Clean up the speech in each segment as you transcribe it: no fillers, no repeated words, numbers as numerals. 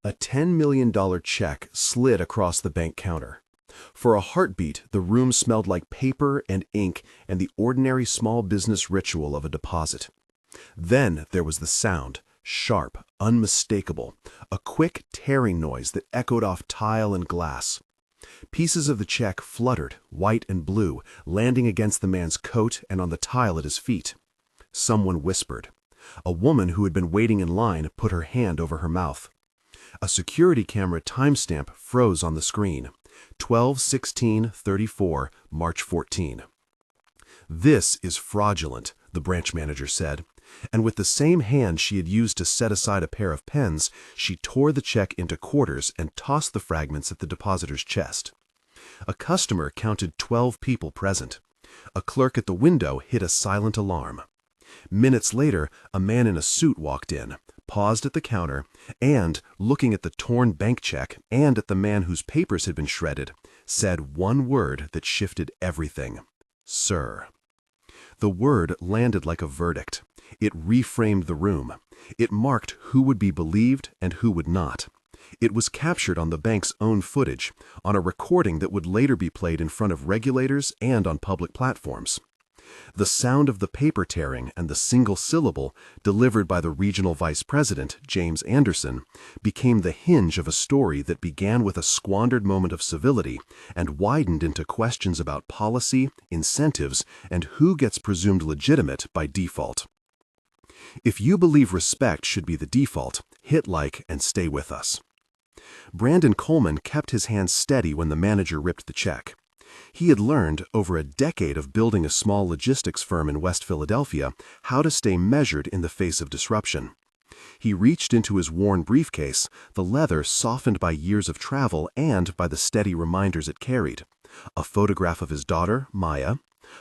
A $10 million check slid across the bank counter. For a heartbeat, the room smelled like paper and ink and the ordinary small business ritual of a deposit. Then there was the sound, sharp, unmistakable, a quick tearing noise that echoed off tile and glass. Pieces of the check fluttered, white and blue, landing against the man's coat and on the tile at his feet. Someone whispered. A woman who had been waiting in line put her hand over her mouth. A security camera timestamp froze on the screen. 12/16/34, March 14. "This is fraudulent," the branch manager said, and with the same hand she had used to set aside a pair of pens, she tore the check into quarters and tossed the fragments at the depositor's chest. A customer counted 12 people present. A clerk at the window hit a silent alarm. Minutes later, a man in a suit walked in, paused at the counter, and, looking at the torn bank check and at the man whose papers had been shredded, said one word that shifted everything: "Sir." The word landed like a verdict. It reframed the room. It marked who would be believed and who would not. It was captured on the bank's own footage, on a recording that would later be played in front of regulators and on public platforms. The sound of the paper tearing and the single syllable, delivered by the regional vice president, James Anderson, became the hinge of a story that began with a squandered moment of civility and widened into questions about policy, incentives, and who gets presumed legitimate by default. If you believe respect should be the default, hit like and stay with us. Brandon Coleman kept his hands steady when the manager ripped the check. He had learned, over a decade of building a small logistics firm in West Philadelphia, how to stay measured in the face of disruption. He reached into his worn briefcase, the leather softened by years of travel and by the steady reminders it carried. A photograph of his daughter, Maya,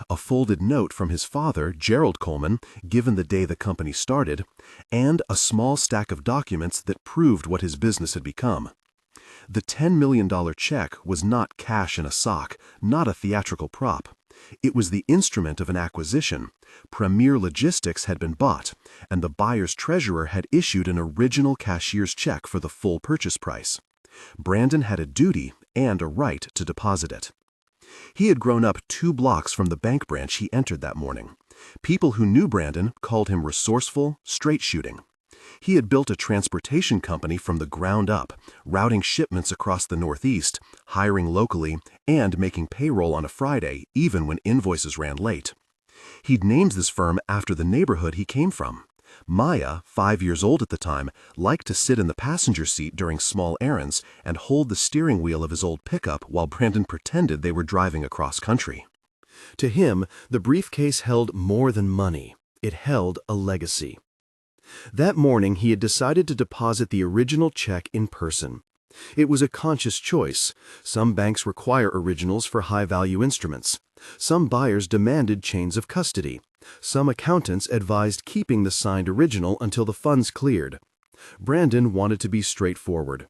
a folded note from his father, Gerald Coleman, given the day the company started, and a small stack of documents that proved what his business had become. The $10 million check was not cash in a sock, not a theatrical prop. It was the instrument of an acquisition. Premier Logistics had been bought, and the buyer's treasurer had issued an original cashier's check for the full purchase price. Brandon had a duty and a right to deposit it. He had grown up 2 blocks from the bank branch he entered that morning. People who knew Brandon called him resourceful, straight-shooting. He had built a transportation company from the ground up, routing shipments across the Northeast, hiring locally, and making payroll on a Friday, even when invoices ran late. He'd named this firm after the neighborhood he came from. Maya, 5 years old at the time, liked to sit in the passenger seat during small errands and hold the steering wheel of his old pickup while Brandon pretended they were driving across country. To him, the briefcase held more than money. It held a legacy. That morning, he had decided to deposit the original check in person. It was a conscious choice. Some banks require originals for high-value instruments. Some buyers demanded chains of custody. Some accountants advised keeping the signed original until the funds cleared. Brandon wanted to be straightforward.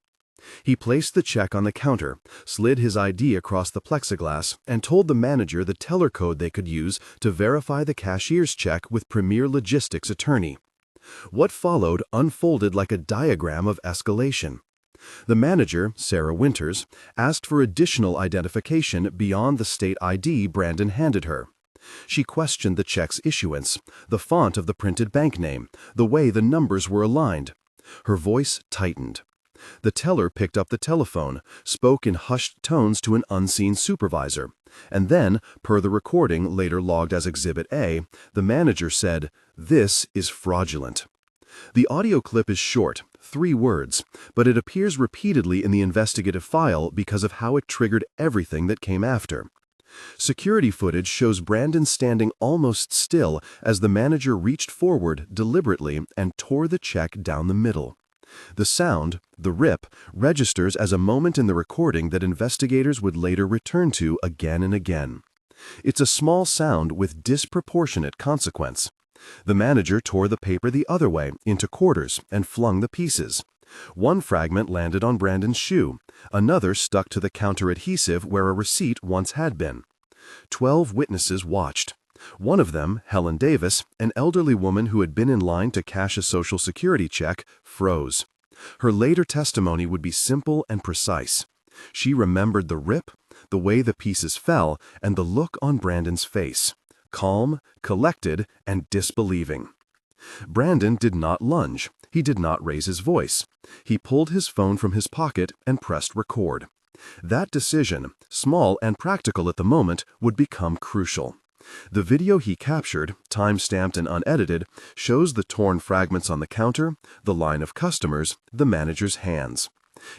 He placed the check on the counter, slid his ID across the plexiglass, and told the manager the teller code they could use to verify the cashier's check with Premier Logistics' attorney. What followed unfolded like a diagram of escalation. The manager, Sarah Winters, asked for additional identification beyond the state ID Brandon handed her. She questioned the check's issuance, the font of the printed bank name, the way the numbers were aligned. Her voice tightened. The teller picked up the telephone, spoke in hushed tones to an unseen supervisor, and then, per the recording later logged as Exhibit A, the manager said, "This is fraudulent." The audio clip is short, 3 words, but it appears repeatedly in the investigative file because of how it triggered everything that came after. Security footage shows Brandon standing almost still as the manager reached forward deliberately and tore the check down the middle. The sound, the rip, registers as a moment in the recording that investigators would later return to again and again. It's a small sound with disproportionate consequence. The manager tore the paper the other way, into quarters, and flung the pieces. One fragment landed on Brandon's shoe. Another stuck to the counter adhesive where a receipt once had been. 12 witnesses watched. One of them, Helen Davis, an elderly woman who had been in line to cash a Social Security check, froze. Her later testimony would be simple and precise. She remembered the rip, the way the pieces fell, and the look on Brandon's face. Calm, collected, and disbelieving. Brandon did not lunge. He did not raise his voice. He pulled his phone from his pocket and pressed record. That decision, small and practical at the moment, would become crucial. The video he captured, time-stamped and unedited, shows the torn fragments on the counter, the line of customers, the manager's hands.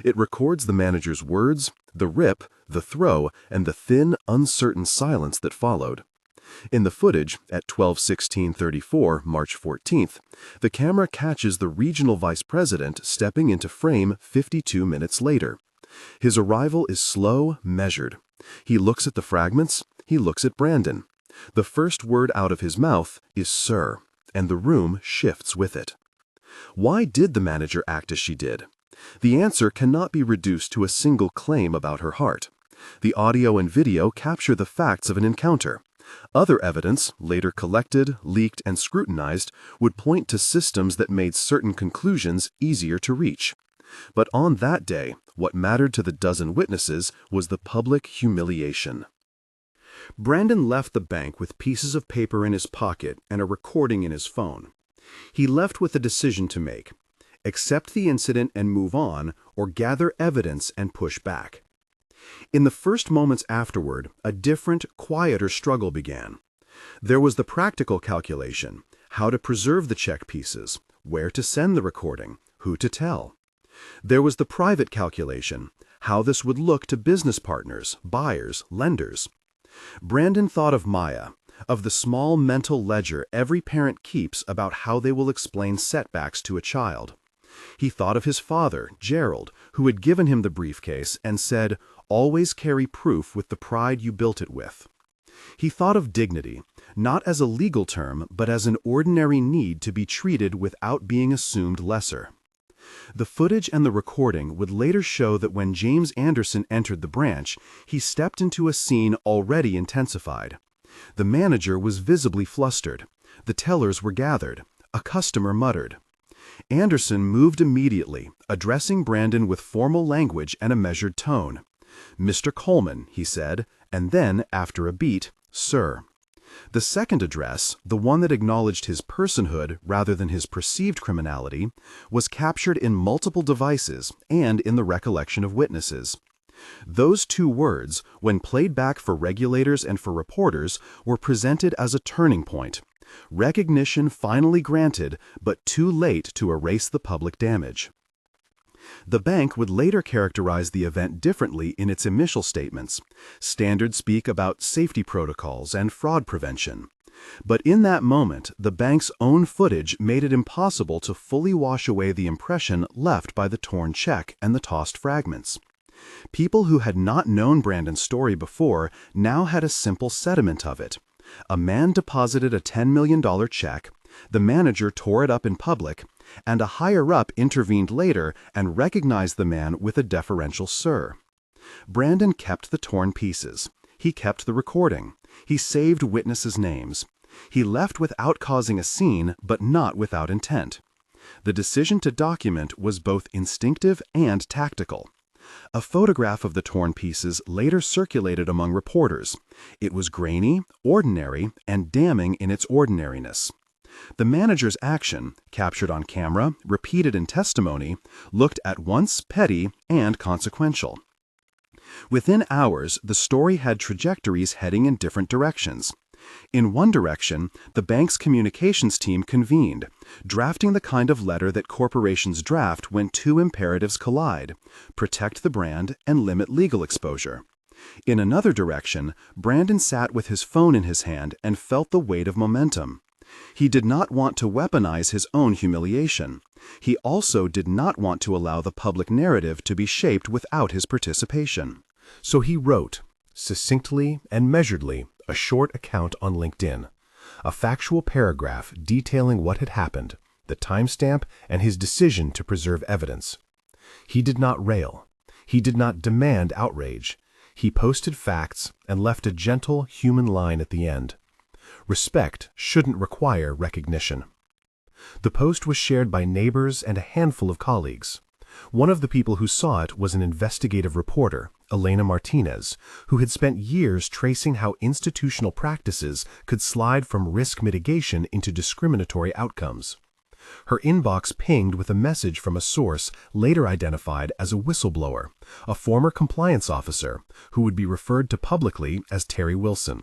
It records the manager's words, the rip, the throw, and the thin, uncertain silence that followed. In the footage, at 12:16:34, March 14th, the camera catches the regional vice president stepping into frame 52 minutes later. His arrival is slow, measured. He looks at the fragments, he looks at Brandon. The first word out of his mouth is "sir," and the room shifts with it. Why did the manager act as she did? The answer cannot be reduced to a single claim about her heart. The audio and video capture the facts of an encounter. Other evidence, later collected, leaked, and scrutinized, would point to systems that made certain conclusions easier to reach. But on that day, what mattered to the dozen witnesses was the public humiliation. Brandon left the bank with pieces of paper in his pocket and a recording in his phone. He left with a decision to make: accept the incident and move on, or gather evidence and push back. In the first moments afterward, a different, quieter struggle began. There was the practical calculation: how to preserve the check pieces, where to send the recording, who to tell. There was the private calculation: how this would look to business partners, buyers, lenders. Brandon thought of Maya, of the small mental ledger every parent keeps about how they will explain setbacks to a child. He thought of his father, Gerald, who had given him the briefcase and said, "Always carry proof with the pride you built it with." He thought of dignity, not as a legal term, but as an ordinary need to be treated without being assumed lesser. The footage and the recording would later show that when James Anderson entered the branch, he stepped into a scene already intensified. The manager was visibly flustered. The tellers were gathered. A customer muttered. Anderson moved immediately, addressing Brandon with formal language and a measured tone. "Mr. Coleman," he said, and then, after a beat, "Sir." The second address, the one that acknowledged his personhood rather than his perceived criminality, was captured in multiple devices and in the recollection of witnesses. Those two words, when played back for regulators and for reporters, were presented as a turning point. Recognition finally granted, but too late to erase the public damage. The bank would later characterize the event differently in its initial statements. Standard speak about safety protocols and fraud prevention. But in that moment, the bank's own footage made it impossible to fully wash away the impression left by the torn check and the tossed fragments. People who had not known Brandon's story before now had a simple sediment of it. A man deposited a $10 million check, the manager tore it up in public, and a higher-up intervened later and recognized the man with a deferential "sir." Brandon kept the torn pieces. He kept the recording. He saved witnesses' names. He left without causing a scene, but not without intent. The decision to document was both instinctive and tactical. A photograph of the torn pieces later circulated among reporters. It was grainy, ordinary, and damning in its ordinariness. The manager's action, captured on camera, repeated in testimony, looked at once petty and consequential. Within hours, the story had trajectories heading in different directions. In one direction, the bank's communications team convened, drafting the kind of letter that corporations draft when two imperatives collide: protect the brand and limit legal exposure. In another direction, Brandon sat with his phone in his hand and felt the weight of momentum. He did not want to weaponize his own humiliation. He also did not want to allow the public narrative to be shaped without his participation. So he wrote, succinctly and measuredly, a short account on LinkedIn, a factual paragraph detailing what had happened, the timestamp, and his decision to preserve evidence. He did not rail. He did not demand outrage. He posted facts and left a gentle, human line at the end. Respect shouldn't require recognition. The post was shared by neighbors and a handful of colleagues. One of the people who saw it was an investigative reporter, Elena Martinez, who had spent years tracing how institutional practices could slide from risk mitigation into discriminatory outcomes. Her inbox pinged with a message from a source later identified as a whistleblower, a former compliance officer, who would be referred to publicly as Terry Wilson.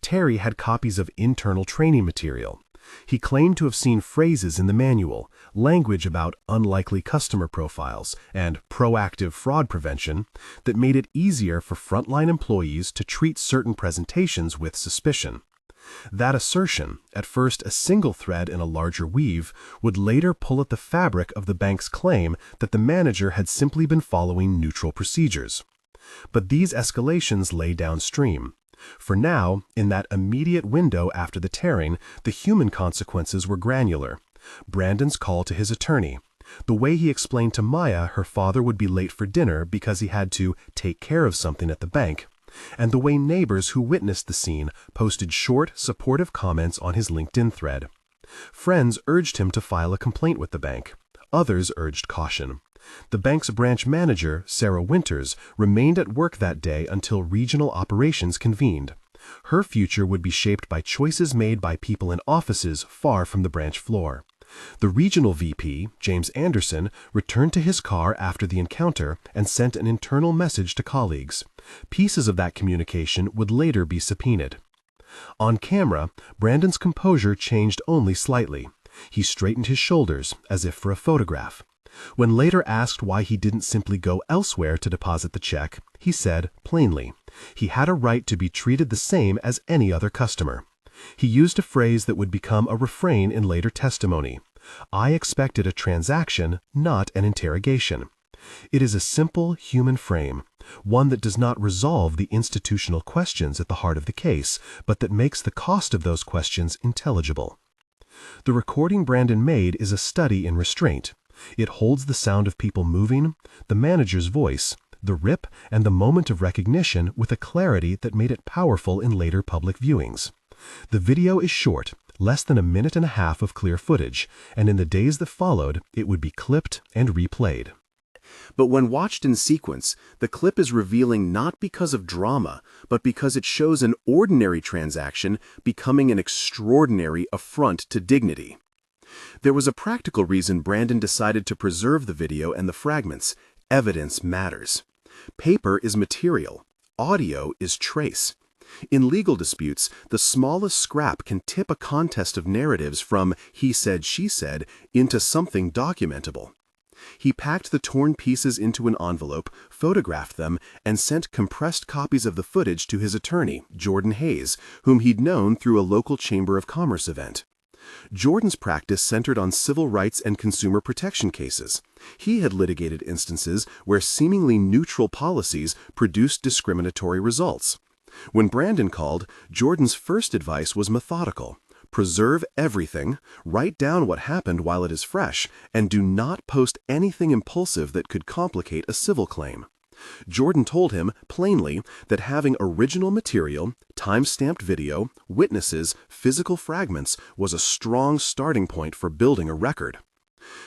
Terry had copies of internal training material. He claimed to have seen phrases in the manual, language about unlikely customer profiles and proactive fraud prevention, that made it easier for frontline employees to treat certain presentations with suspicion. That assertion, at first a single thread in a larger weave, would later pull at the fabric of the bank's claim that the manager had simply been following neutral procedures. But these escalations lay downstream. For now, in that immediate window after the tearing, the human consequences were granular. Brandon's call to his attorney, the way he explained to Maya her father would be late for dinner because he had to take care of something at the bank, and the way neighbors who witnessed the scene posted short, supportive comments on his LinkedIn thread. Friends urged him to file a complaint with the bank. Others urged caution. The bank's branch manager, Sarah Winters, remained at work that day until regional operations convened. Her future would be shaped by choices made by people in offices far from the branch floor. The regional VP, James Anderson, returned to his car after the encounter and sent an internal message to colleagues. Pieces of that communication would later be subpoenaed. On camera, Brandon's composure changed only slightly. He straightened his shoulders, as if for a photograph. When later asked why he didn't simply go elsewhere to deposit the check, he said, plainly, he had a right to be treated the same as any other customer. He used a phrase that would become a refrain in later testimony. I expected a transaction, not an interrogation. It is a simple human frame, one that does not resolve the institutional questions at the heart of the case, but that makes the cost of those questions intelligible. The recording Brandon made is a study in restraint. It holds the sound of people moving, the manager's voice, the rip, and the moment of recognition with a clarity that made it powerful in later public viewings. The video is short, less than a minute and a half of clear footage, and in the days that followed, it would be clipped and replayed. But when watched in sequence, the clip is revealing not because of drama, but because it shows an ordinary transaction becoming an extraordinary affront to dignity. There was a practical reason Brandon decided to preserve the video and the fragments. Evidence matters. Paper is material. Audio is trace. In legal disputes, the smallest scrap can tip a contest of narratives from he said, she said into something documentable. He packed the torn pieces into an envelope, photographed them, and sent compressed copies of the footage to his attorney, Jordan Hayes, whom he'd known through a local Chamber of Commerce event. Jordan's practice centered on civil rights and consumer protection cases. He had litigated instances where seemingly neutral policies produced discriminatory results. When Brandon called, Jordan's first advice was methodical. Preserve everything, write down what happened while it is fresh, and do not post anything impulsive that could complicate a civil claim. Jordan told him, plainly, that having original material, time-stamped video, witnesses, physical fragments was a strong starting point for building a record.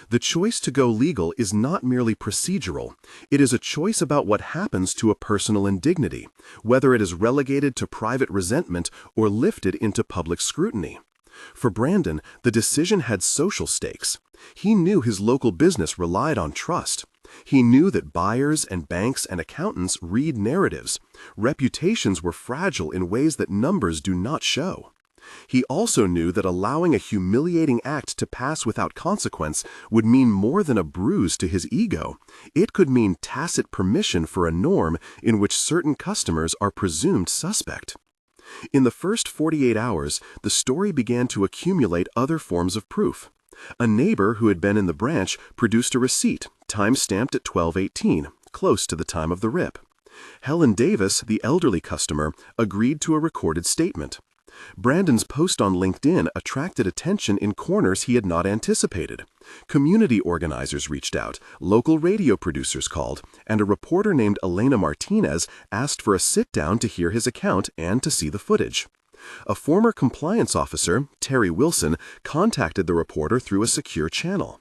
The choice to go legal is not merely procedural. It is a choice about what happens to a personal indignity, whether it is relegated to private resentment or lifted into public scrutiny. For Brandon, the decision had social stakes. He knew his local business relied on trust. He knew that buyers and banks and accountants read narratives. Reputations were fragile in ways that numbers do not show. He also knew that allowing a humiliating act to pass without consequence would mean more than a bruise to his ego. It could mean tacit permission for a norm in which certain customers are presumed suspect. In the first 48 hours, the story began to accumulate other forms of proof. A neighbor who had been in the branch produced a receipt, time-stamped at 12/18, close to the time of the rip. Helen Davis, the elderly customer, agreed to a recorded statement. Brandon's post on LinkedIn attracted attention in corners he had not anticipated. Community organizers reached out, local radio producers called, and a reporter named Elena Martinez asked for a sit-down to hear his account and to see the footage. A former compliance officer, Terry Wilson, contacted the reporter through a secure channel.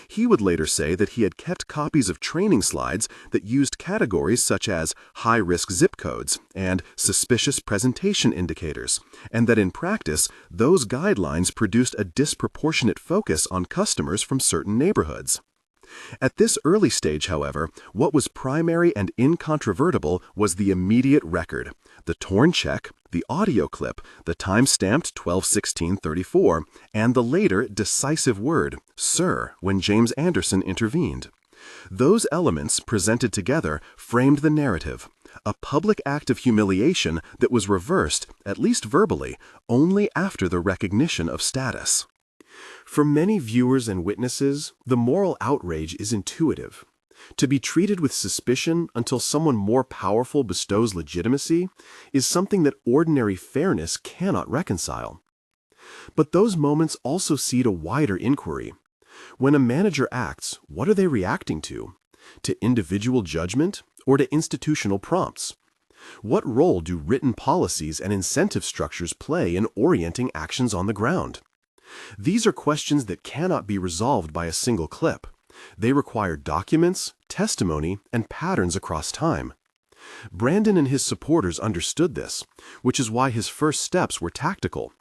He would later say that he had kept copies of training slides that used categories such as high-risk zip codes and suspicious presentation indicators, and that in practice, those guidelines produced a disproportionate focus on customers from certain neighborhoods. At this early stage, however, what was primary and incontrovertible was the immediate record, the torn check, the audio clip, the time-stamped 12/16/34, and the later decisive word, "Sir," when James Anderson intervened. Those elements, presented together, framed the narrative, a public act of humiliation that was reversed, at least verbally, only after the recognition of status. For many viewers and witnesses, the moral outrage is intuitive. To be treated with suspicion until someone more powerful bestows legitimacy is something that ordinary fairness cannot reconcile. But those moments also seed a wider inquiry. When a manager acts, what are they reacting to? To individual judgment or to institutional prompts? What role do written policies and incentive structures play in orienting actions on the ground? These are questions that cannot be resolved by a single clip. They require documents, testimony, and patterns across time. Brandon and his supporters understood this, which is why his first steps were tactical.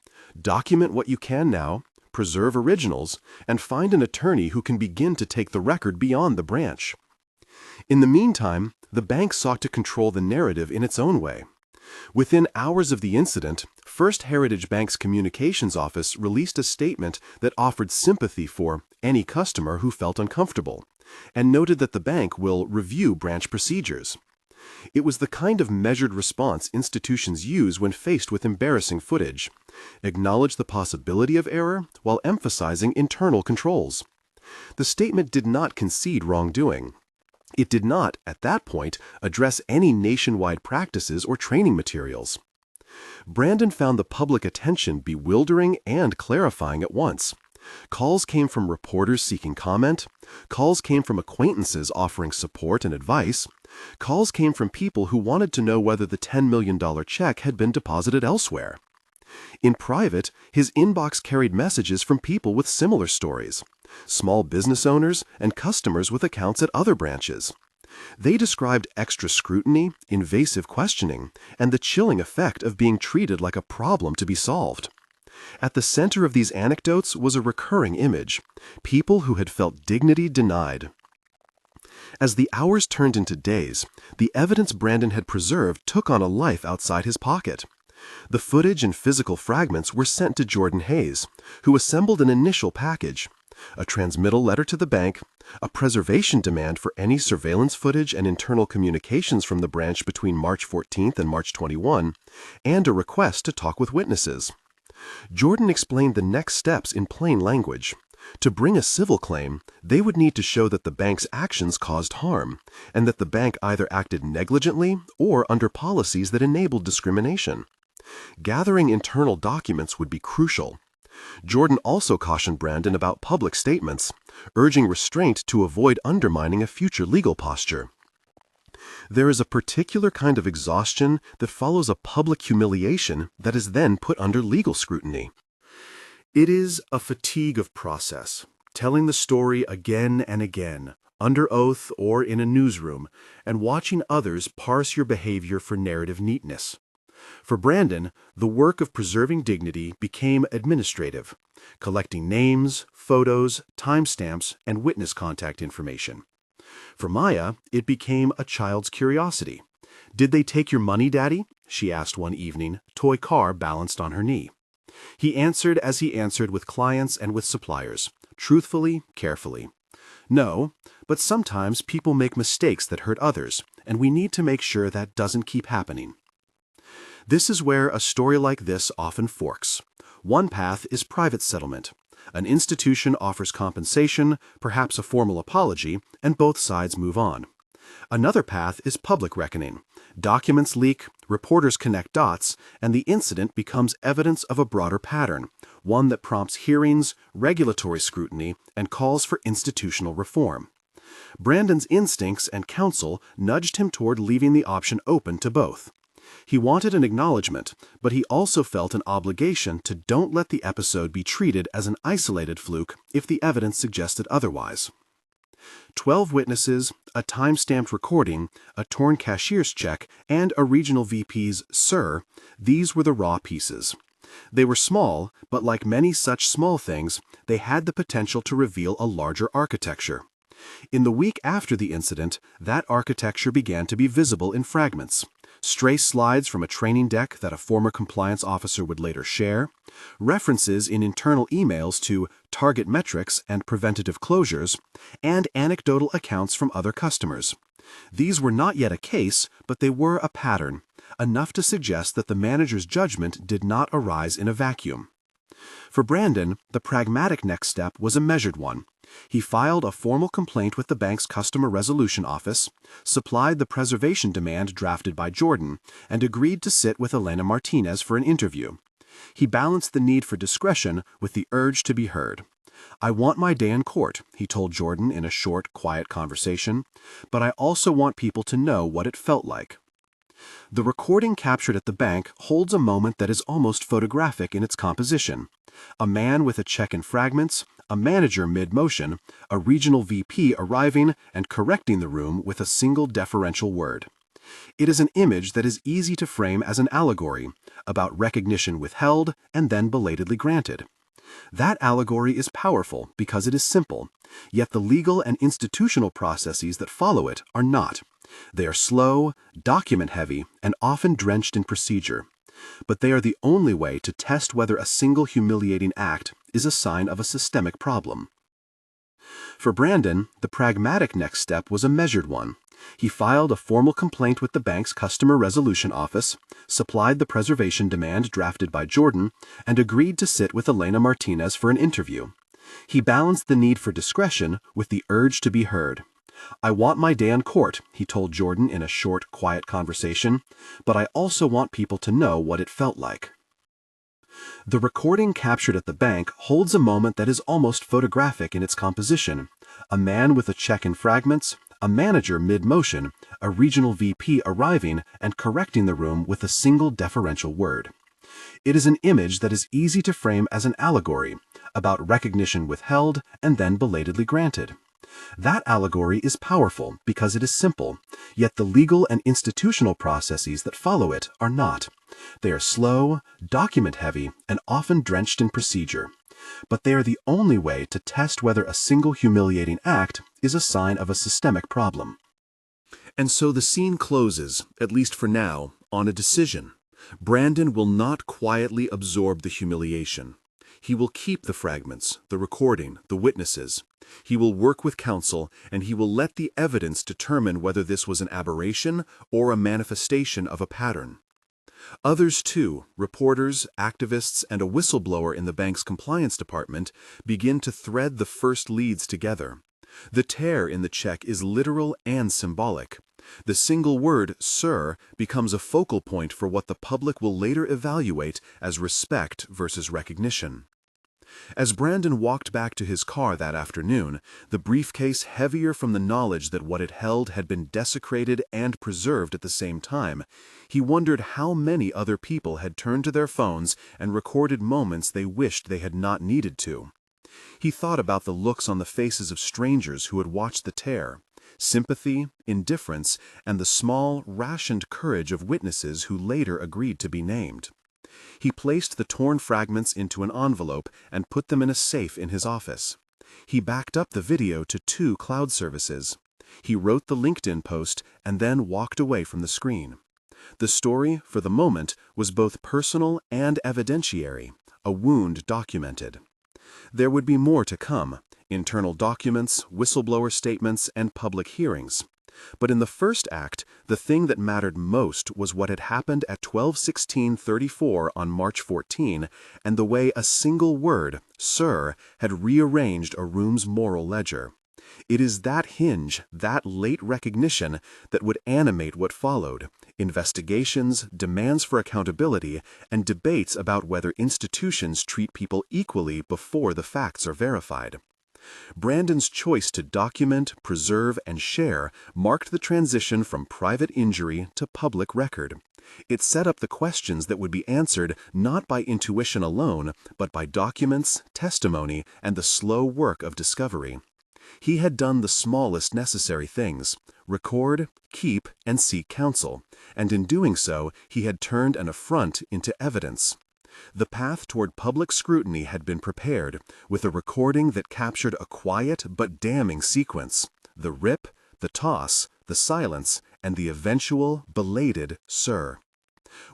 Document what you can now, preserve originals, and find an attorney who can begin to take the record beyond the branch. In the meantime, the bank sought to control the narrative in its own way. Within hours of the incident, First Heritage Bank's communications office released a statement that offered sympathy for any customer who felt uncomfortable, and noted that the bank will review branch procedures. It was the kind of measured response institutions use when faced with embarrassing footage. Acknowledge the possibility of error while emphasizing internal controls. The statement did not concede wrongdoing. It did not, at that point, address any nationwide practices or training materials. Brandon found the public attention bewildering and clarifying at once. Calls came from reporters seeking comment. Calls came from acquaintances offering support and advice. Calls came from people who wanted to know whether the $10 million check had been deposited elsewhere. In private, his inbox carried messages from people with similar stories, small business owners and customers with accounts at other branches. They described extra scrutiny, invasive questioning, and the chilling effect of being treated like a problem to be solved. At the center of these anecdotes was a recurring image: people who had felt dignity denied. As the hours turned into days, the evidence Brandon had preserved took on a life outside his pocket. The footage and physical fragments were sent to Jordan Hayes, who assembled an initial package: a transmittal letter to the bank, a preservation demand for any surveillance footage and internal communications from the branch between March 14th and March 21, and a request to talk with witnesses. Jordan explained the next steps in plain language. To bring a civil claim, they would need to show that the bank's actions caused harm, and that the bank either acted negligently or under policies that enabled discrimination. Gathering internal documents would be crucial. Jordan also cautioned Brandon about public statements, urging restraint to avoid undermining a future legal posture. There is a particular kind of exhaustion that follows a public humiliation that is then put under legal scrutiny. It is a fatigue of process, telling the story again and again, under oath or in a newsroom, and watching others parse your behavior for narrative neatness. For Brandon, the work of preserving dignity became administrative, collecting names, photos, timestamps, and witness contact information. For Maya, it became a child's curiosity. "Did they take your money, Daddy?" she asked one evening, toy car balanced on her knee. He answered as he answered with clients and with suppliers, truthfully, carefully. "No, but sometimes people make mistakes that hurt others, and we need to make sure that doesn't keep happening." This is where a story like this often forks. One path is private settlement. An institution offers compensation, perhaps a formal apology, and both sides move on. Another path is public reckoning. Documents leak, reporters connect dots, and the incident becomes evidence of a broader pattern, one that prompts hearings, regulatory scrutiny, and calls for institutional reform. Brandon's instincts and counsel nudged him toward leaving the option open to both. He wanted an acknowledgement, but he also felt an obligation to don't let the episode be treated as an isolated fluke if the evidence suggested otherwise. 12 witnesses, a time-stamped recording, a torn cashier's check, and a regional VP's "Sir," these were the raw pieces. They were small, but like many such small things, they had the potential to reveal a larger architecture. In the week after the incident, that architecture began to be visible in fragments. Stray slides from a training deck that a former compliance officer would later share, references in internal emails to target metrics and preventative closures, and anecdotal accounts from other customers. These were not yet a case, but they were a pattern, enough to suggest that the manager's judgment did not arise in a vacuum. For Brandon, the pragmatic next step was a measured one. He filed a formal complaint with the bank's customer resolution office, supplied the preservation demand drafted by Jordan, and agreed to sit with Elena Martinez for an interview. He balanced the need for discretion with the urge to be heard. "I want my day in court," he told Jordan in a short, quiet conversation, "but I also want people to know what it felt like." The recording captured at the bank holds a moment that is almost photographic in its composition. A man with a check in fragments, a manager mid-motion, a regional VP arriving and correcting the room with a single deferential word. It is an image that is easy to frame as an allegory, about recognition withheld and then belatedly granted. That allegory is powerful because it is simple, yet the legal and institutional processes that follow it are not. They are slow, document-heavy, and often drenched in procedure. But they are the only way to test whether a single humiliating act is a sign of a systemic problem. For Brandon, the pragmatic next step was a measured one. He filed a formal complaint with the bank's customer resolution office, supplied the preservation demand drafted by Jordan, and agreed to sit with Elena Martinez for an interview. He balanced the need for discretion with the urge to be heard. "I want my day in court," he told Jordan in a short, quiet conversation, "but I also want people to know what it felt like." The recording captured at the bank holds a moment that is almost photographic in its composition. A man with a check in fragments, a manager mid-motion, a regional VP arriving and correcting the room with a single deferential word. It is an image that is easy to frame as an allegory, about recognition withheld and then belatedly granted. That allegory is powerful because it is simple, yet the legal and institutional processes that follow it are not. They are slow, document-heavy, and often drenched in procedure. But they are the only way to test whether a single humiliating act is a sign of a systemic problem. And so the scene closes, at least for now, on a decision. Brandon will not quietly absorb the humiliation. He will keep the fragments, the recording, the witnesses. He will work with counsel, and he will let the evidence determine whether this was an aberration or a manifestation of a pattern. Others too, reporters, activists, and a whistleblower in the bank's compliance department, begin to thread the first leads together. The tear in the check is literal and symbolic. The single word, "sir," becomes a focal point for what the public will later evaluate as respect versus recognition. As Brandon walked back to his car that afternoon, the briefcase heavier from the knowledge that what it held had been desecrated and preserved at the same time, he wondered how many other people had turned to their phones and recorded moments they wished they had not needed to. He thought about the looks on the faces of strangers who had watched the tear, sympathy, indifference, and the small, rationed courage of witnesses who later agreed to be named. He placed the torn fragments into an envelope and put them in a safe in his office. He backed up the video to 2 cloud services. He wrote the LinkedIn post and then walked away from the screen. The story, for the moment, was both personal and evidentiary, a wound documented. There would be more to come, internal documents, whistleblower statements, and public hearings. But in the first act, the thing that mattered most was what had happened at 12/16/34 on March 14, and the way a single word, "sir," had rearranged a room's moral ledger. It is that hinge, that late recognition, that would animate what followed: investigations, demands for accountability, and debates about whether institutions treat people equally before the facts are verified. Brandon's choice to document, preserve, and share marked the transition from private injury to public record. It set up the questions that would be answered not by intuition alone, but by documents, testimony, and the slow work of discovery. He had done the smallest necessary things: record, keep, and seek counsel, and in doing so, he had turned an affront into evidence. The path toward public scrutiny had been prepared, with a recording that captured a quiet but damning sequence: the rip, the toss, the silence, and the eventual, belated "sir."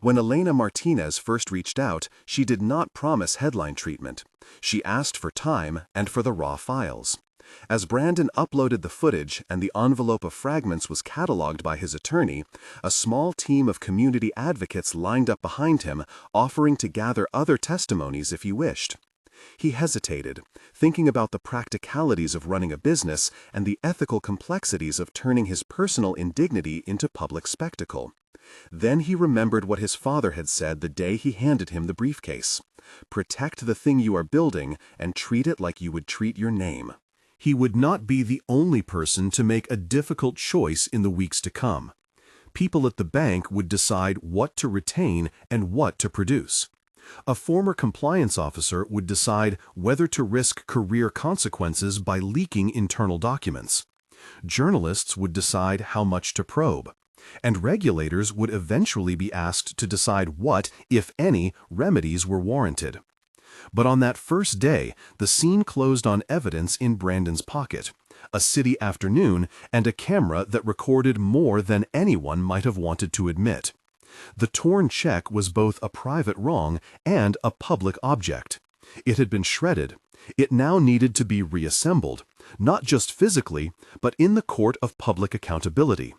When Elena Martinez first reached out, she did not promise headline treatment. She asked for time and for the raw files. As Brandon uploaded the footage and the envelope of fragments was cataloged by his attorney, a small team of community advocates lined up behind him, offering to gather other testimonies if he wished. He hesitated, thinking about the practicalities of running a business and the ethical complexities of turning his personal indignity into public spectacle. Then he remembered what his father had said the day he handed him the briefcase: "Protect the thing you are building and treat it like you would treat your name." He would not be the only person to make a difficult choice in the weeks to come. People at the bank would decide what to retain and what to produce. A former compliance officer would decide whether to risk career consequences by leaking internal documents. Journalists would decide how much to probe. And regulators would eventually be asked to decide what, if any, remedies were warranted. But on that first day, the scene closed on evidence in Brandon's pocket: a city afternoon and a camera that recorded more than anyone might have wanted to admit. The torn check was both a private wrong and a public object. It had been shredded. It now needed to be reassembled, not just physically, but in the court of public accountability.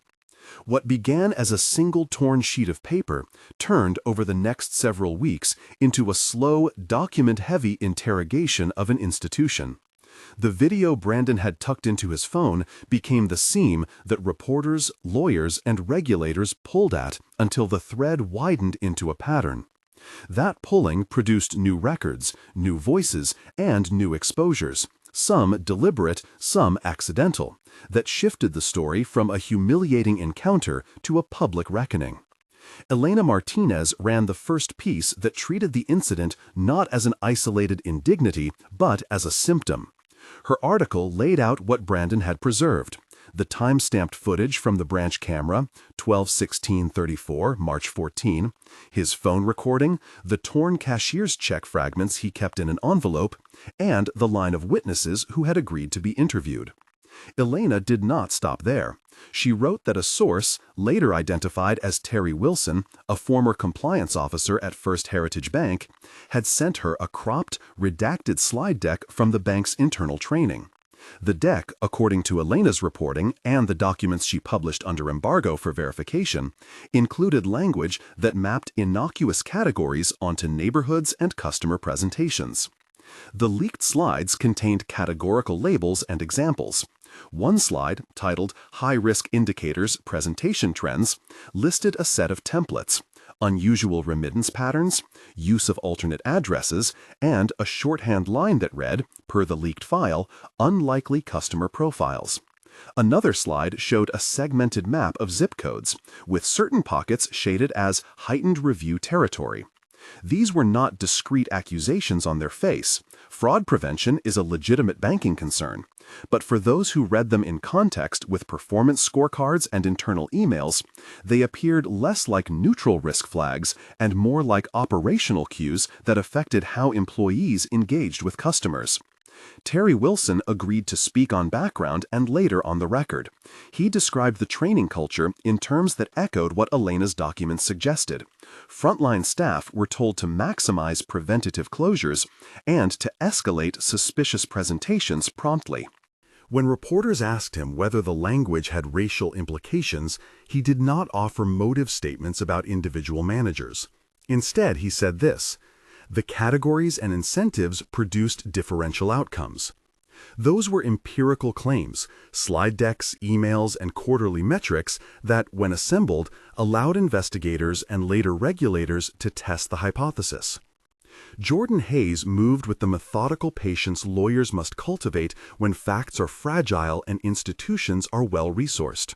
What began as a single torn sheet of paper turned over the next several weeks into a slow, document-heavy interrogation of an institution. The video Brandon had tucked into his phone became the seam that reporters, lawyers, and regulators pulled at until the thread widened into a pattern. That pulling produced new records, new voices, and new exposures, some deliberate, some accidental, that shifted the story from a humiliating encounter to a public reckoning. Elena Martinez ran the first piece that treated the incident not as an isolated indignity, but as a symptom. Her article laid out what Brandon had preserved: the time-stamped footage from the branch camera, 12/16/34, March 14, his phone recording, the torn cashier's check fragments he kept in an envelope, and the line of witnesses who had agreed to be interviewed. Elena did not stop there. She wrote that a source, later identified as Terry Wilson, a former compliance officer at First Heritage Bank, had sent her a cropped, redacted slide deck from the bank's internal training. The deck, according to Elena's reporting and the documents she published under embargo for verification, included language that mapped innocuous categories onto neighborhoods and customer presentations. The leaked slides contained categorical labels and examples. One slide, titled "High-Risk Indicators Presentation Trends," listed a set of templates: unusual remittance patterns, use of alternate addresses, and a shorthand line that read, per the leaked file, "Unlikely customer profiles." Another slide showed a segmented map of zip codes, with certain pockets shaded as heightened review territory. These were not discrete accusations on their face. Fraud prevention is a legitimate banking concern. But for those who read them in context with performance scorecards and internal emails, they appeared less like neutral risk flags and more like operational cues that affected how employees engaged with customers. Terry Wilson agreed to speak on background and later on the record. He described the training culture in terms that echoed what Elena's documents suggested. Frontline staff were told to maximize preventative closures and to escalate suspicious presentations promptly. When reporters asked him whether the language had racial implications, he did not offer motive statements about individual managers. Instead, he said this: "The categories and incentives produced differential outcomes." Those were empirical claims, slide decks, emails, and quarterly metrics that, when assembled, allowed investigators and later regulators to test the hypothesis. Jordan Hayes moved with the methodical patience lawyers must cultivate when facts are fragile and institutions are well-resourced.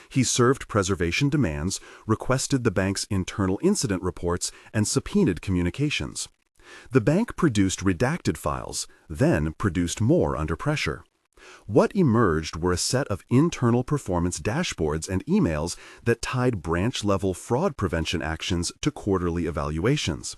He served preservation demands, requested the bank's internal incident reports, and subpoenaed communications. The bank produced redacted files, then produced more under pressure. What emerged were a set of internal performance dashboards and emails that tied branch-level fraud prevention actions to quarterly evaluations.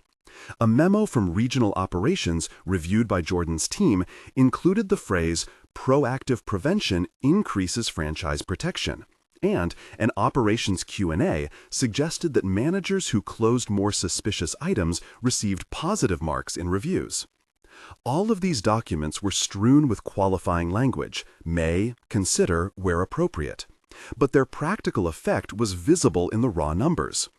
A memo from regional operations reviewed by Jordan's team included the phrase, "Proactive prevention increases franchise protection," and an operations Q&A suggested that managers who closed more suspicious items received positive marks in reviews. All of these documents were strewn with qualifying language, may, consider, where appropriate. But their practical effect was visible in the raw numbers.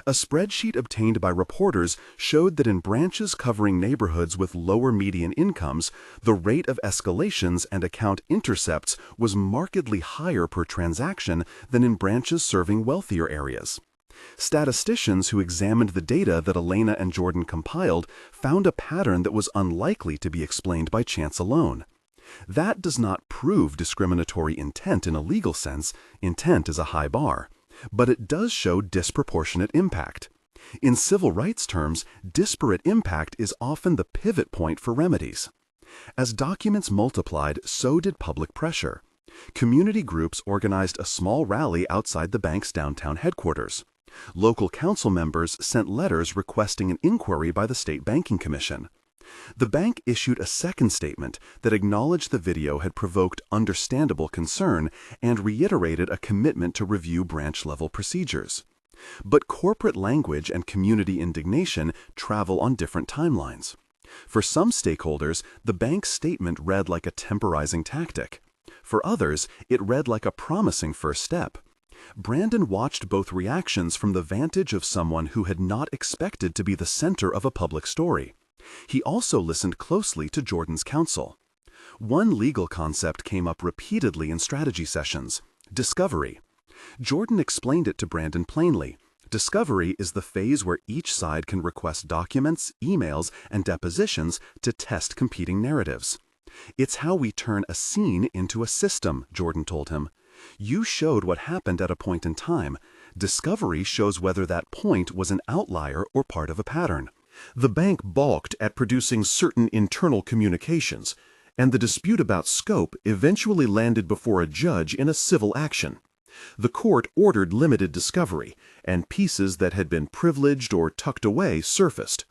A spreadsheet obtained by reporters showed that in branches covering neighborhoods with lower median incomes, the rate of escalations and account intercepts was markedly higher per transaction than in branches serving wealthier areas. Statisticians who examined the data that Elena and Jordan compiled found a pattern that was unlikely to be explained by chance alone. That does not prove discriminatory intent in a legal sense. Intent is a high bar. But it does show disproportionate impact. In civil rights terms, disparate impact is often the pivot point for remedies. As documents multiplied, so did public pressure. Community groups organized a small rally outside the bank's downtown headquarters. Local council members sent letters requesting an inquiry by the State Banking Commission. The bank issued a second statement that acknowledged the video had provoked understandable concern and reiterated a commitment to review branch-level procedures. But corporate language and community indignation travel on different timelines. For some stakeholders, the bank's statement read like a temporizing tactic. For others, it read like a promising first step. Brandon watched both reactions from the vantage of someone who had not expected to be the center of a public story. He also listened closely to Jordan's counsel. One legal concept came up repeatedly in strategy sessions: discovery. Jordan explained it to Brandon plainly. Discovery is the phase where each side can request documents, emails, and depositions to test competing narratives. "It's how we turn a scene into a system," Jordan told him. "You showed what happened at a point in time. Discovery shows whether that point was an outlier or part of a pattern." The bank balked at producing certain internal communications, and the dispute about scope eventually landed before a judge in a civil action. The court ordered limited discovery, and pieces that had been privileged or tucked away surfaced.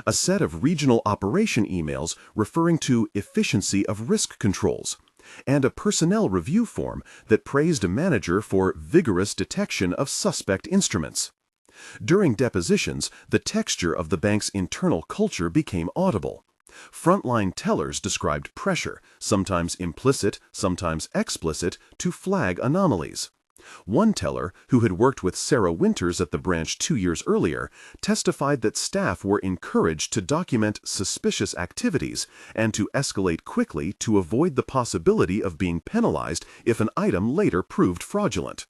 A set of regional operation emails referring to efficiency of risk controls, and a personnel review form that praised a manager for vigorous detection of suspect instruments. During depositions, the texture of the bank's internal culture became audible. Frontline tellers described pressure, sometimes implicit, sometimes explicit, to flag anomalies. One teller, who had worked with Sarah Winters at the branch 2 years earlier, testified that staff were encouraged to document suspicious activities and to escalate quickly to avoid the possibility of being penalized if an item later proved fraudulent.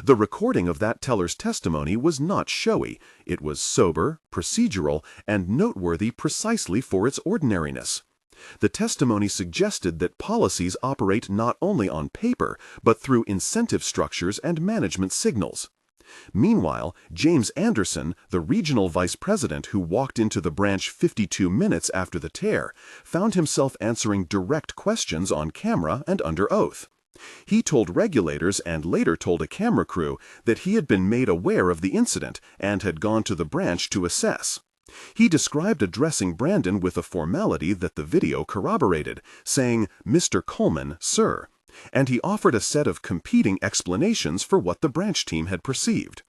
The recording of that teller's testimony was not showy. It was sober, procedural, and noteworthy precisely for its ordinariness. The testimony suggested that policies operate not only on paper, but through incentive structures and management signals. Meanwhile, James Anderson, the regional vice president who walked into the branch 52 minutes after the tear, found himself answering direct questions on camera and under oath. He told regulators and later told a camera crew that he had been made aware of the incident and had gone to the branch to assess. He described addressing Brandon with a formality that the video corroborated, saying, "Mr. Coleman, sir," and he offered a set of competing explanations for what the branch team had perceived.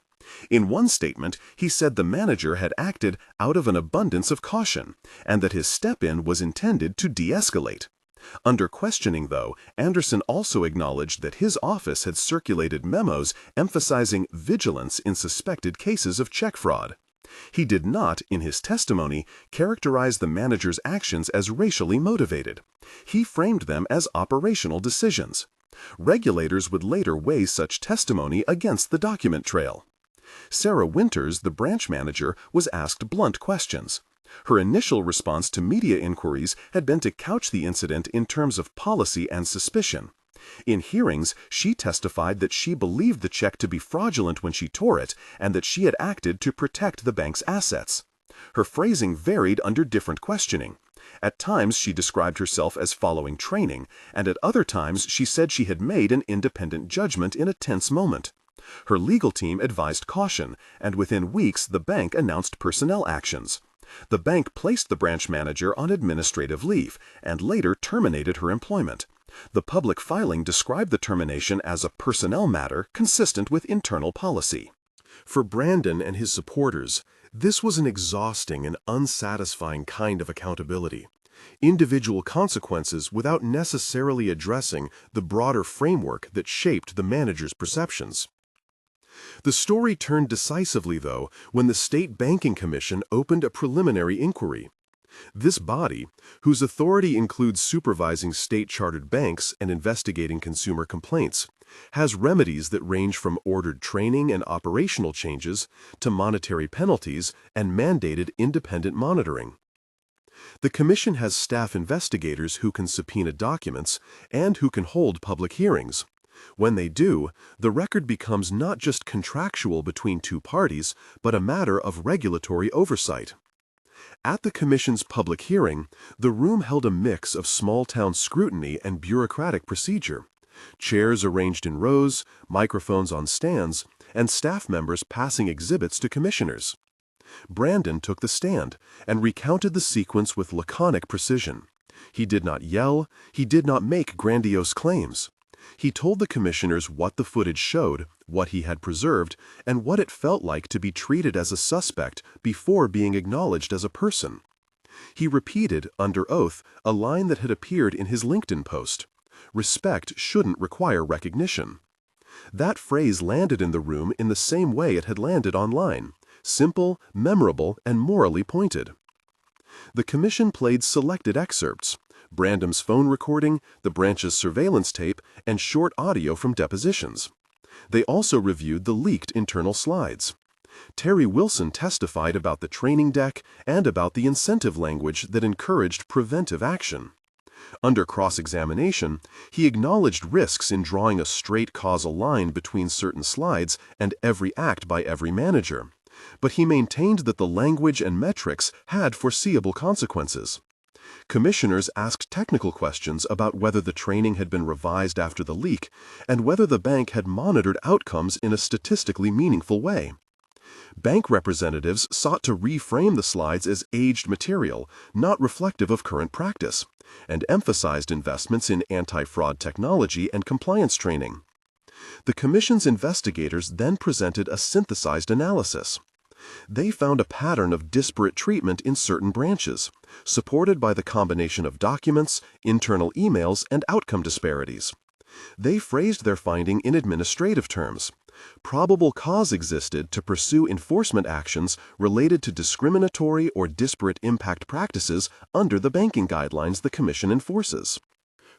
In one statement, he said the manager had acted out of an abundance of caution, and that his step-in was intended to de-escalate. Under questioning, though, Anderson also acknowledged that his office had circulated memos emphasizing vigilance in suspected cases of check fraud. He did not, in his testimony, characterize the manager's actions as racially motivated. He framed them as operational decisions. Regulators would later weigh such testimony against the document trail. Sarah Winters, the branch manager, was asked blunt questions. Her initial response to media inquiries had been to couch the incident in terms of policy and suspicion. In hearings, she testified that she believed the check to be fraudulent when she tore it and that she had acted to protect the bank's assets. Her phrasing varied under different questioning. At times, she described herself as following training, and at other times she said she had made an independent judgment in a tense moment. Her legal team advised caution, and within weeks the bank announced personnel actions. The bank placed the branch manager on administrative leave and later terminated her employment. The public filing described the termination as a personnel matter consistent with internal policy. For Brandon and his supporters, this was an exhausting and unsatisfying kind of accountability. Individual consequences without necessarily addressing the broader framework that shaped the manager's perceptions. The story turned decisively, though, when the State Banking Commission opened a preliminary inquiry. This body, whose authority includes supervising state-chartered banks and investigating consumer complaints, has remedies that range from ordered training and operational changes to monetary penalties and mandated independent monitoring. The Commission has staff investigators who can subpoena documents and who can hold public hearings. When they do, the record becomes not just contractual between two parties, but a matter of regulatory oversight. At the Commission's public hearing, the room held a mix of small-town scrutiny and bureaucratic procedure. Chairs arranged in rows, microphones on stands, and staff members passing exhibits to commissioners. Brandon took the stand and recounted the sequence with laconic precision. He did not yell, he did not make grandiose claims. He told the commissioners what the footage showed, what he had preserved, and what it felt like to be treated as a suspect before being acknowledged as a person. He repeated, under oath, a line that had appeared in his LinkedIn post: "Respect shouldn't require recognition." That phrase landed in the room in the same way it had landed online: simple, memorable, and morally pointed. The commission played selected excerpts: Brandon's phone recording, the branch's surveillance tape, and short audio from depositions. They also reviewed the leaked internal slides. Terry Wilson testified about the training deck and about the incentive language that encouraged preventive action. Under cross-examination, he acknowledged risks in drawing a straight causal line between certain slides and every act by every manager, but he maintained that the language and metrics had foreseeable consequences. Commissioners asked technical questions about whether the training had been revised after the leak and whether the bank had monitored outcomes in a statistically meaningful way. Bank representatives sought to reframe the slides as aged material, not reflective of current practice, and emphasized investments in anti-fraud technology and compliance training. The Commission's investigators then presented a synthesized analysis. They found a pattern of disparate treatment in certain branches, supported by the combination of documents, internal emails, and outcome disparities. They phrased their finding in administrative terms. Probable cause existed to pursue enforcement actions related to discriminatory or disparate impact practices under the banking guidelines the Commission enforces.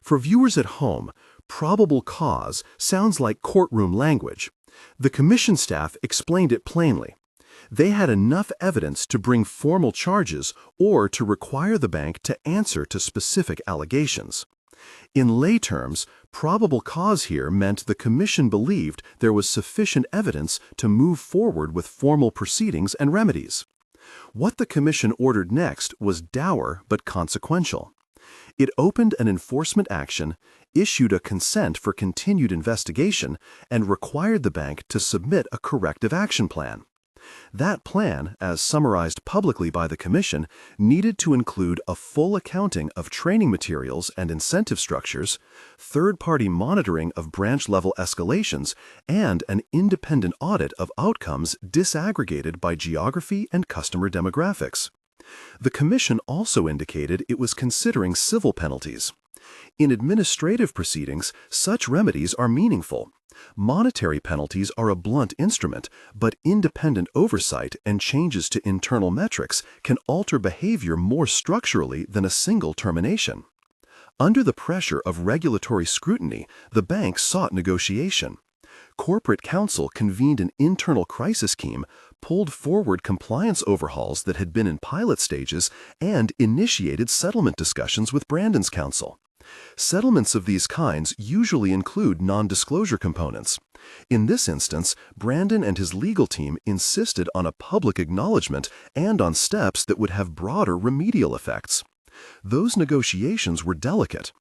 For viewers at home, probable cause sounds like courtroom language. The Commission staff explained it plainly. They had enough evidence to bring formal charges or to require the bank to answer to specific allegations. In lay terms, probable cause here meant the Commission believed there was sufficient evidence to move forward with formal proceedings and remedies. What the Commission ordered next was dour but consequential. It opened an enforcement action, issued a consent for continued investigation, and required the bank to submit a corrective action plan. That plan, as summarized publicly by the Commission, needed to include a full accounting of training materials and incentive structures, third-party monitoring of branch-level escalations, and an independent audit of outcomes disaggregated by geography and customer demographics. The Commission also indicated it was considering civil penalties. In administrative proceedings, such remedies are meaningful. Monetary penalties are a blunt instrument, but independent oversight and changes to internal metrics can alter behavior more structurally than a single termination. Under the pressure of regulatory scrutiny, the bank sought negotiation. Corporate counsel convened an internal crisis team, pulled forward compliance overhauls that had been in pilot stages, and initiated settlement discussions with Brandon's counsel. Settlements of these kinds usually include non-disclosure components. In this instance, Brandon and his legal team insisted on a public acknowledgement and on steps that would have broader remedial effects. Those negotiations were delicate.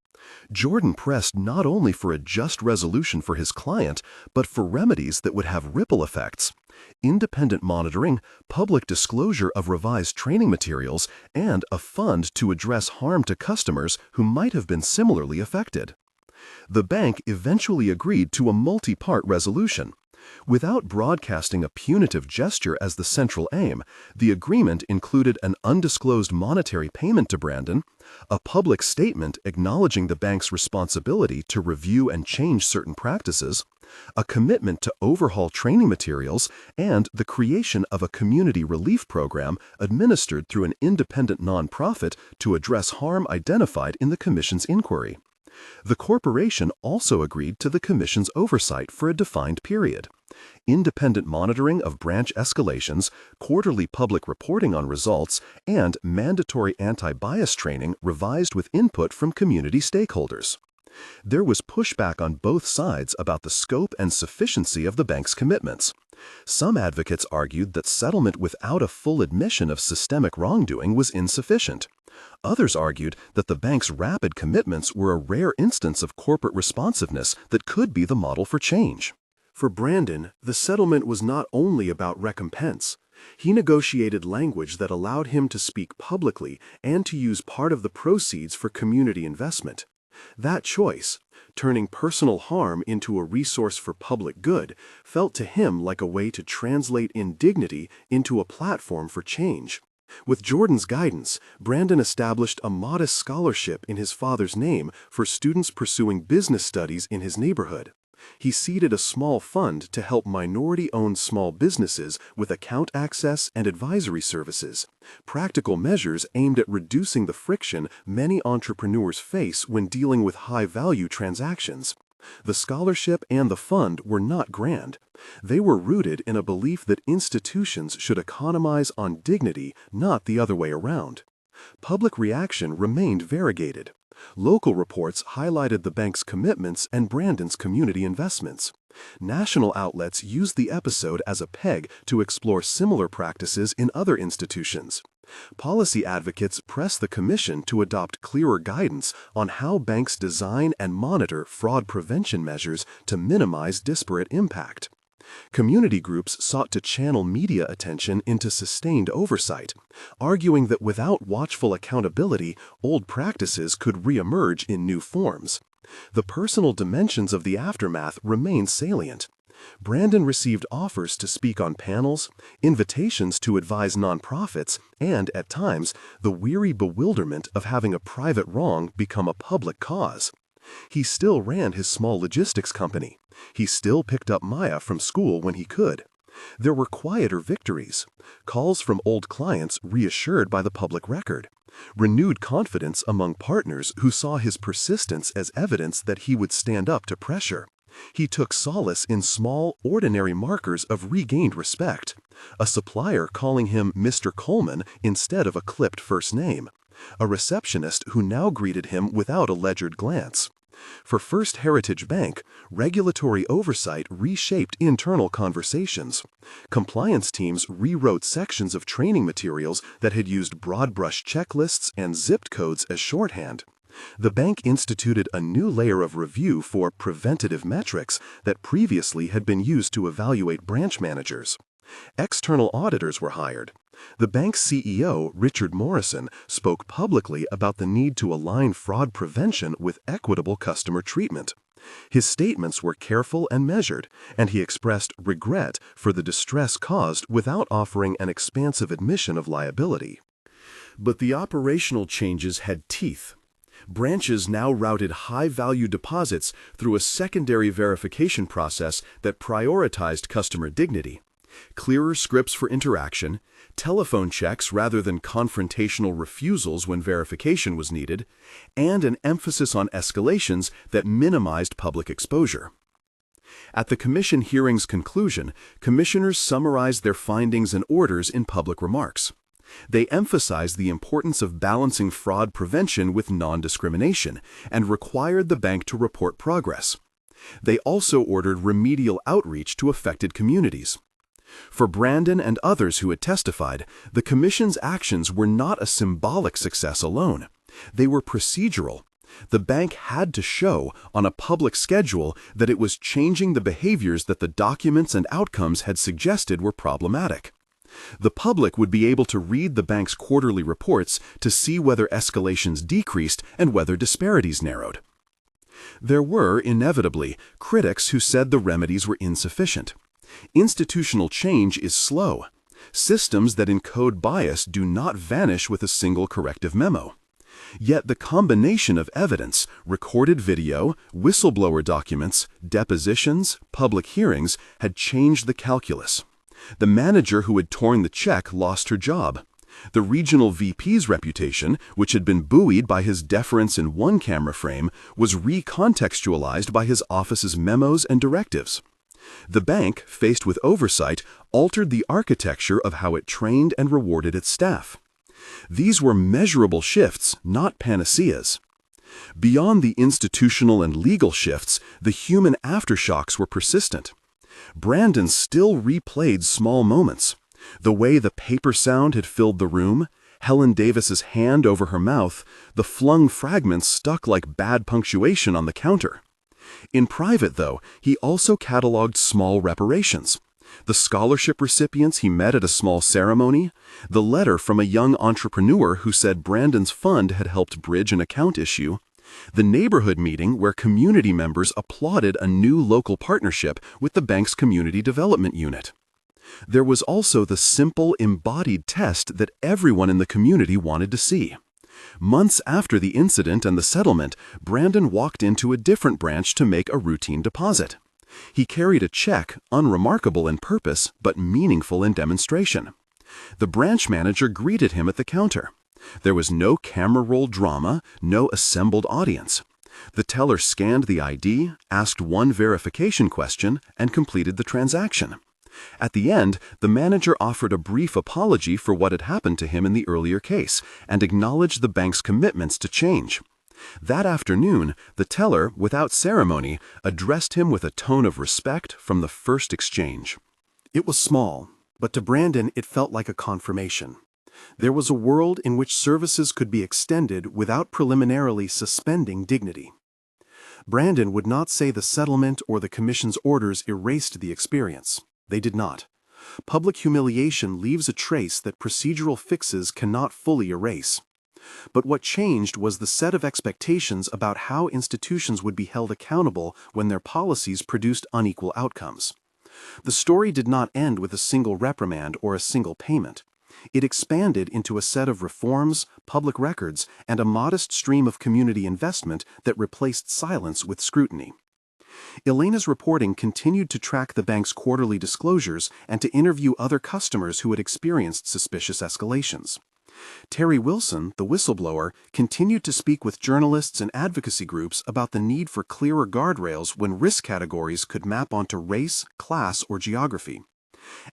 Jordan pressed not only for a just resolution for his client, but for remedies that would have ripple effects. Independent monitoring, public disclosure of revised training materials, and a fund to address harm to customers who might have been similarly affected. The bank eventually agreed to a multi-part resolution. Without broadcasting a punitive gesture as the central aim, the agreement included an undisclosed monetary payment to Brandon, a public statement acknowledging the bank's responsibility to review and change certain practices, a commitment to overhaul training materials, and the creation of a community relief program administered through an independent nonprofit to address harm identified in the Commission's inquiry. The corporation also agreed to the Commission's oversight for a defined period. Independent monitoring of branch escalations, quarterly public reporting on results, and mandatory anti-bias training revised with input from community stakeholders. There was pushback on both sides about the scope and sufficiency of the bank's commitments. Some advocates argued that settlement without a full admission of systemic wrongdoing was insufficient. Others argued that the bank's rapid commitments were a rare instance of corporate responsiveness that could be the model for change. For Brandon, the settlement was not only about recompense. He negotiated language that allowed him to speak publicly and to use part of the proceeds for community investment. That choice, turning personal harm into a resource for public good, felt to him like a way to translate indignity into a platform for change. With Jordan's guidance, Brandon established a modest scholarship in his father's name for students pursuing business studies in his neighborhood. He seeded a small fund to help minority-owned small businesses with account access and advisory services, practical measures aimed at reducing the friction many entrepreneurs face when dealing with high-value transactions. The scholarship and the fund were not grand. They were rooted in a belief that institutions should economize on dignity, not the other way around. Public reaction remained variegated. Local reports highlighted the bank's commitments and Brandon's community investments. National outlets used the episode as a peg to explore similar practices in other institutions. Policy advocates pressed the Commission to adopt clearer guidance on how banks design and monitor fraud prevention measures to minimize disparate impact. Community groups sought to channel media attention into sustained oversight, arguing that without watchful accountability, old practices could reemerge in new forms. The personal dimensions of the aftermath remain salient. Brandon received offers to speak on panels, invitations to advise nonprofits, and, at times, the weary bewilderment of having a private wrong become a public cause. He still ran his small logistics company. He still picked up Maya from school when he could. There were quieter victories, calls from old clients reassured by the public record, renewed confidence among partners who saw his persistence as evidence that he would stand up to pressure. He took solace in small, ordinary markers of regained respect, a supplier calling him Mr. Coleman instead of a clipped first name, a receptionist who now greeted him without a ledgered glance. For First Heritage Bank, regulatory oversight reshaped internal conversations. Compliance teams rewrote sections of training materials that had used broad-brush checklists and zipped codes as shorthand. The bank instituted a new layer of review for preventative metrics that previously had been used to evaluate branch managers. External auditors were hired. The bank's CEO, Richard Morrison, spoke publicly about the need to align fraud prevention with equitable customer treatment. His statements were careful and measured, and he expressed regret for the distress caused without offering an expansive admission of liability. But the operational changes had teeth. Branches now routed high-value deposits through a secondary verification process that prioritized customer dignity. Clearer scripts for interaction, telephone checks rather than confrontational refusals when verification was needed, and an emphasis on escalations that minimized public exposure. At the commission hearing's conclusion, commissioners summarized their findings and orders in public remarks. They emphasized the importance of balancing fraud prevention with non-discrimination and required the bank to report progress. They also ordered remedial outreach to affected communities. For Brandon and others who had testified, the commission's actions were not a symbolic success alone. They were procedural. The bank had to show, on a public schedule, that it was changing the behaviors that the documents and outcomes had suggested were problematic. The public would be able to read the bank's quarterly reports to see whether escalations decreased and whether disparities narrowed. There were, inevitably, critics who said the remedies were insufficient. Institutional change is slow. Systems that encode bias do not vanish with a single corrective memo. Yet the combination of evidence, recorded video, whistleblower documents, depositions, public hearings, had changed the calculus. The manager who had torn the check lost her job. The regional VP's reputation, which had been buoyed by his deference in one camera frame, was recontextualized by his office's memos and directives. The bank, faced with oversight, altered the architecture of how it trained and rewarded its staff. These were measurable shifts, not panaceas. Beyond the institutional and legal shifts, the human aftershocks were persistent. Brandon still replayed small moments. The way the paper sound had filled the room, Helen Davis's hand over her mouth, the flung fragments stuck like bad punctuation on the counter. In private, though, he also cataloged small reparations. The scholarship recipients he met at a small ceremony, the letter from a young entrepreneur who said Brandon's fund had helped bridge an account issue, the neighborhood meeting where community members applauded a new local partnership with the bank's community development unit. There was also the simple, embodied test that everyone in the community wanted to see. Months after the incident and the settlement, Brandon walked into a different branch to make a routine deposit. He carried a check, unremarkable in purpose, but meaningful in demonstration. The branch manager greeted him at the counter. There was no camera roll drama, no assembled audience. The teller scanned the ID, asked one verification question, and completed the transaction. At the end, the manager offered a brief apology for what had happened to him in the earlier case and acknowledged the bank's commitments to change. That afternoon, the teller, without ceremony, addressed him with a tone of respect from the first exchange. It was small, but to Brandon it felt like a confirmation. There was a world in which services could be extended without preliminarily suspending dignity. Brandon would not say the settlement or the commission's orders erased the experience. They did not. Public humiliation leaves a trace that procedural fixes cannot fully erase. But what changed was the set of expectations about how institutions would be held accountable when their policies produced unequal outcomes. The story did not end with a single reprimand or a single payment. It expanded into a set of reforms, public records, and a modest stream of community investment that replaced silence with scrutiny. Elena's reporting continued to track the bank's quarterly disclosures and to interview other customers who had experienced suspicious escalations. Terry Wilson, the whistleblower, continued to speak with journalists and advocacy groups about the need for clearer guardrails when risk categories could map onto race, class, or geography.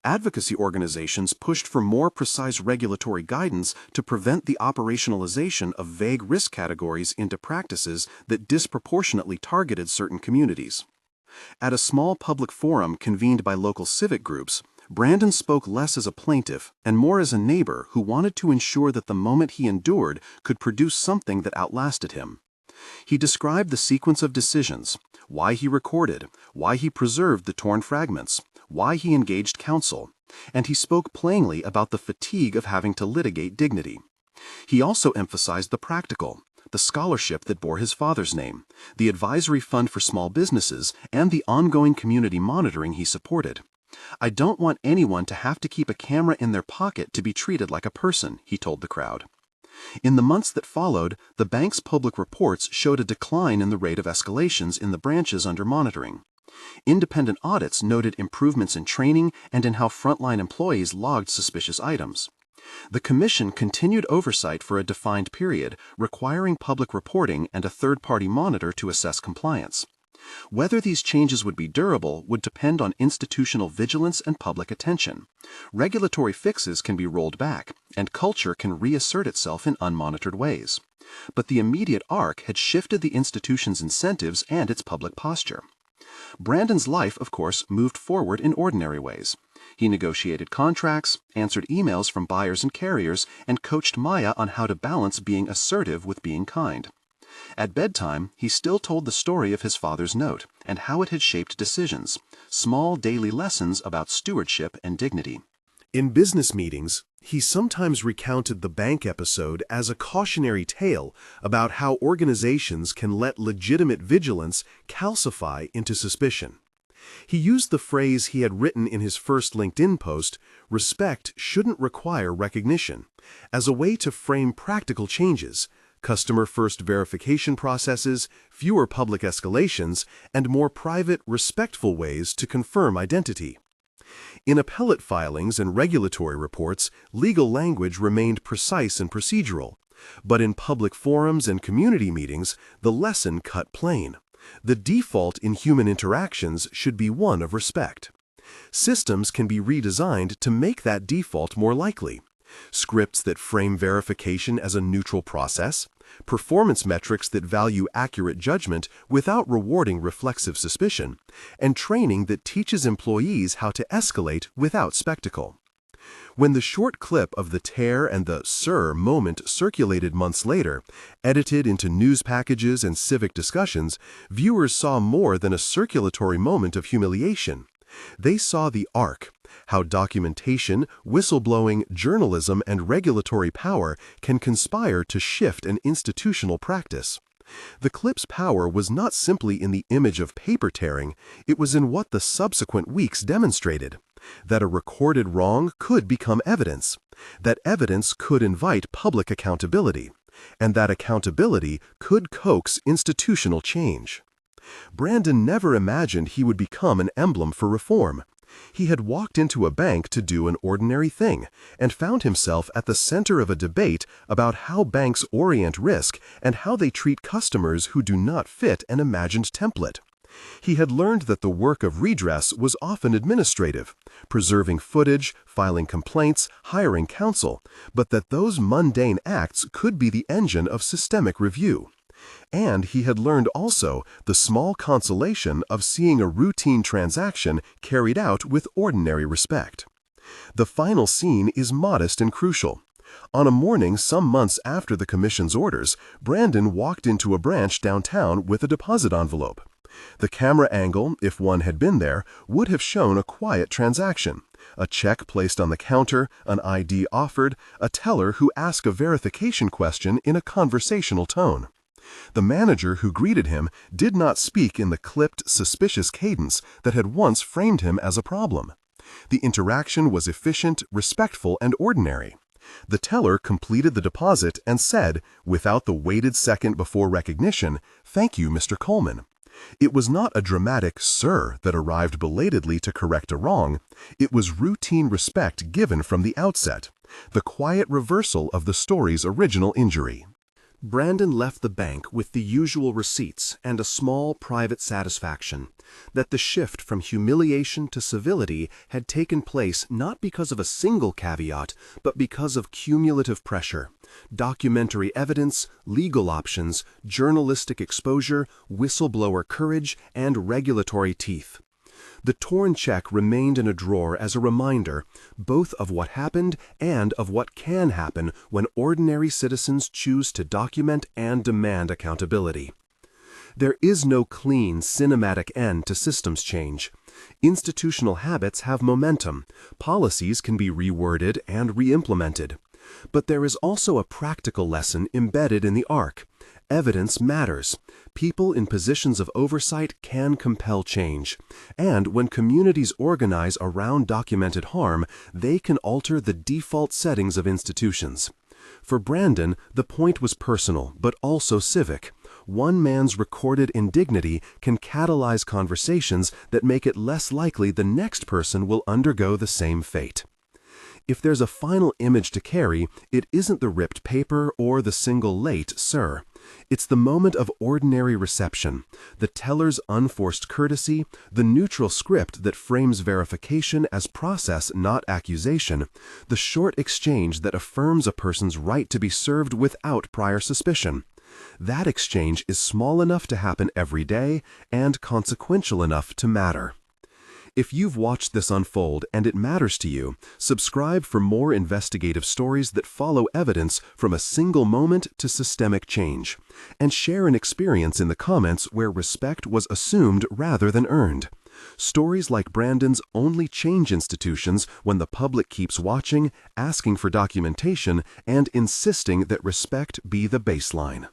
Advocacy organizations pushed for more precise regulatory guidance to prevent the operationalization of vague risk categories into practices that disproportionately targeted certain communities. At a small public forum convened by local civic groups, Brandon spoke less as a plaintiff and more as a neighbor who wanted to ensure that the moment he endured could produce something that outlasted him. He described the sequence of decisions, why he recorded, why he preserved the torn fragments, why he engaged counsel, and he spoke plainly about the fatigue of having to litigate dignity. He also emphasized the practical, the scholarship that bore his father's name, the advisory fund for small businesses, and the ongoing community monitoring he supported. "I don't want anyone to have to keep a camera in their pocket to be treated like a person," he told the crowd. In the months that followed, the bank's public reports showed a decline in the rate of escalations in the branches under monitoring. Independent audits noted improvements in training and in how frontline employees logged suspicious items. The Commission continued oversight for a defined period, requiring public reporting and a third-party monitor to assess compliance. Whether these changes would be durable would depend on institutional vigilance and public attention. Regulatory fixes can be rolled back, and culture can reassert itself in unmonitored ways. But the immediate arc had shifted the institution's incentives and its public posture. Brandon's life, of course, moved forward in ordinary ways. He negotiated contracts, answered emails from buyers and carriers, and coached Maya on how to balance being assertive with being kind. At bedtime, he still told the story of his father's note and how it had shaped decisions, small daily lessons about stewardship and dignity. In business meetings, he sometimes recounted the bank episode as a cautionary tale about how organizations can let legitimate vigilance calcify into suspicion. He used the phrase he had written in his first LinkedIn post, "Respect shouldn't require recognition," as a way to frame practical changes, customer-first verification processes, fewer public escalations, and more private, respectful ways to confirm identity. In appellate filings and regulatory reports, legal language remained precise and procedural. But in public forums and community meetings, the lesson cut plain. The default in human interactions should be one of respect. Systems can be redesigned to make that default more likely. Scripts that frame verification as a neutral process, performance metrics that value accurate judgment without rewarding reflexive suspicion, and training that teaches employees how to escalate without spectacle. When the short clip of the tear and the "Sir" moment circulated months later, edited into news packages and civic discussions, viewers saw more than a circulatory moment of humiliation. They saw the arc, how documentation, whistleblowing, journalism, and regulatory power can conspire to shift an institutional practice. The clip's power was not simply in the image of paper tearing, it was in what the subsequent weeks demonstrated. That a recorded wrong could become evidence, that evidence could invite public accountability, and that accountability could coax institutional change. Brandon never imagined he would become an emblem for reform. He had walked into a bank to do an ordinary thing and found himself at the center of a debate about how banks orient risk and how they treat customers who do not fit an imagined template. He had learned that the work of redress was often administrative, preserving footage, filing complaints, hiring counsel, but that those mundane acts could be the engine of systemic review. And he had learned also the small consolation of seeing a routine transaction carried out with ordinary respect. The final scene is modest and crucial. On a morning some months after the commission's orders, Brandon walked into a branch downtown with a deposit envelope. The camera angle, if one had been there, would have shown a quiet transaction. A check placed on the counter, an ID offered, a teller who asked a verification question in a conversational tone. The manager who greeted him did not speak in the clipped, suspicious cadence that had once framed him as a problem. The interaction was efficient, respectful, and ordinary. The teller completed the deposit and said, without the waited second before recognition, "Thank you, Mr. Coleman." It was not a dramatic "sir" that arrived belatedly to correct a wrong. It was routine respect given from the outset, the quiet reversal of the story's original injury. Brandon left the bank with the usual receipts and a small private satisfaction that the shift from humiliation to civility had taken place not because of a single caveat, but because of cumulative pressure, documentary evidence, legal options, journalistic exposure, whistleblower courage, and regulatory teeth. The torn check remained in a drawer as a reminder, both of what happened and of what can happen when ordinary citizens choose to document and demand accountability. There is no clean, cinematic end to systems change. Institutional habits have momentum, policies can be reworded and re-implemented. But there is also a practical lesson embedded in the arc. Evidence matters. People in positions of oversight can compel change. And when communities organize around documented harm, they can alter the default settings of institutions. For Brandon, the point was personal, but also civic. One man's recorded indignity can catalyze conversations that make it less likely the next person will undergo the same fate. If there's a final image to carry, it isn't the ripped paper or the single late, sir. It's the moment of ordinary reception, the teller's unforced courtesy, the neutral script that frames verification as process, not accusation, the short exchange that affirms a person's right to be served without prior suspicion. That exchange is small enough to happen every day and consequential enough to matter. If you've watched this unfold and it matters to you, subscribe for more investigative stories that follow evidence from a single moment to systemic change. And share an experience in the comments where respect was assumed rather than earned. Stories like Brandon's only change institutions when the public keeps watching, asking for documentation, and insisting that respect be the baseline.